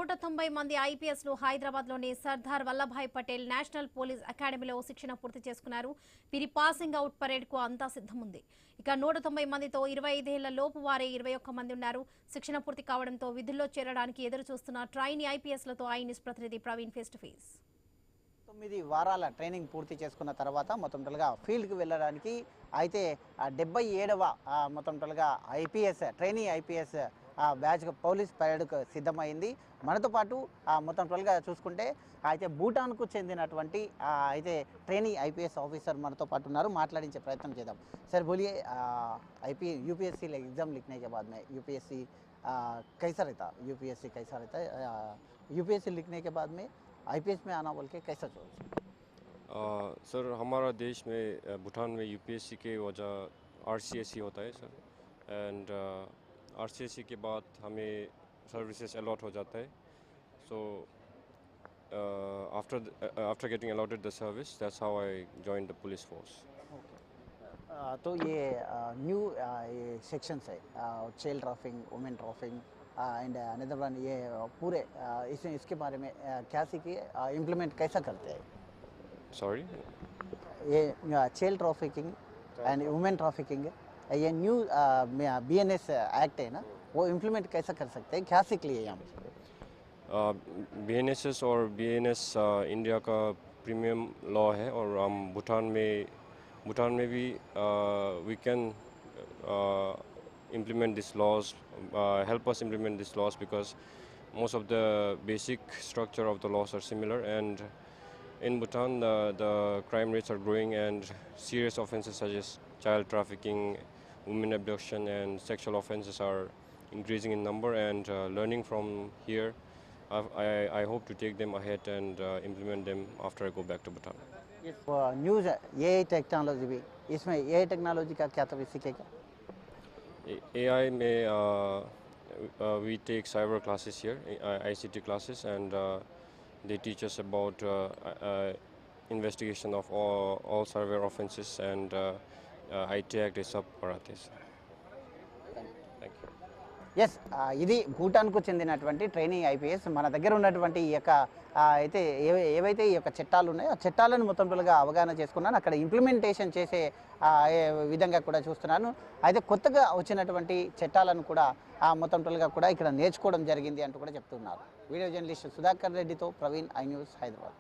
190 మంది ఐపీఎస్లు హైదరాబాద్లోని సర్దార్ వల్లభాయ్ పటేల్ నేషనల్ పోలీస్ అకాడమీలో శిక్షణ పూర్తి చేసుకున్నారు. వీరి పాసింగ్ అవుట్ పరేడ్కు అంతా సిద్ధముంది. ఇక 190 మందితో 25 ఏళ్ల లోపు వారే 21 మంది ఉన్నారు. శిక్షణ పూర్తి కావడంతో విధుల్లో చేరడానికి ఎదురు చూస్తున్న ట్రైనీ ఐపీఎస్లతో ఐన్యూస్ ప్రతినిధి ప్రవీణ్ ఫేస్ టు ఫేస్. 9 వారాల ట్రైనింగ్ పూర్తి చేసుకున్న తర్వాత మొత్తంగా ఫీల్డ్కి వెళ్ళడానికి అయితే 77వ మొత్తంగా IPS trainee IPS batch police పరేడ్కు సిద్ధమైంది. మనతో పాటు మొత్తంగా చూసుకుంటే అయితే భూటాన్కు చెందినటువంటి అయితే ట్రైనీ ఐపీఎస్ ఆఫీసర్ మనతో పాటు ఉన్నారు. మాట్లాడించే ప్రయత్నం చేద్దాం. सर बोलिए यूपीएससी एग्ज़ाम लिखने के बाद में यूपीएससी कैसा रहता यूपीएससी कैसा रहता है यूपीएससी लिखने के बाद में आईपीएस में आना बोल के कैसा सोच? सर हमारा देश में भूटान में यूपीएससी के वजह आरसीएससी होता है सर एंड आरसीएससी के बाद हमें सर्विसेज अलॉट हो जाता है. So after getting allotted the service that's how I joined the police force. तो ये न्यू ये सेक्शंस है child trafficking women trafficking and another one ये पूरे इसके बारे में क्या सीखिए इम्प्लीमेंट कैसा करते हैं? सॉरी ये child trafficking and women trafficking ये न्यू बीएनएस एक्ट है ना, वो इम्प्लीमेंट कैसा कर सकते हैं, क्या सीख लिए यहाँ पे? बीएनएसएस और बीएनएस इंडिया का प्रीमियम लॉ है और हम भूटान में भी we can implement these laws, help us implement these laws because most of the basic structure of the laws are similar, and in Bhutan the crime rates are growing and serious offences such as child trafficking, women abduction and sexual offences are increasing in number, and learning from here I hope to take them ahead and implement them after I go back to Bhutan. News AI technology भी, इसमें AI technology का क्या तभी सीखेगा? AI में we take cyber classes here, ICT classes, and they teach us about investigation of all cyber offences and IT Act is सब पढ़ाते हैं. Thank you. ఎస్ ఇది భూటాన్కు చెందినటువంటి ట్రైనింగ్ ఐపీఎస్ మన దగ్గర ఉన్నటువంటి ఈ యొక్క అయితే ఏవైతే ఈ యొక్క చట్టాలు ఉన్నాయో ఆ చట్టాలను మొత్తంగా అవగాహన చేసుకున్నాను. అక్కడ ఇంప్లిమెంటేషన్ చేసే విధంగా కూడా చూస్తున్నాను. అయితే కొత్తగా వచ్చినటువంటి చట్టాలను కూడా మొత్తంగా కూడా ఇక్కడ నేర్చుకోవడం జరిగింది అంటూ కూడా చెప్తున్నారు. వీడియో జర్నలిస్ట్ సుధాకర్ రెడ్డితో ప్రవీణ్, ఐ న్యూస్, హైదరాబాద్.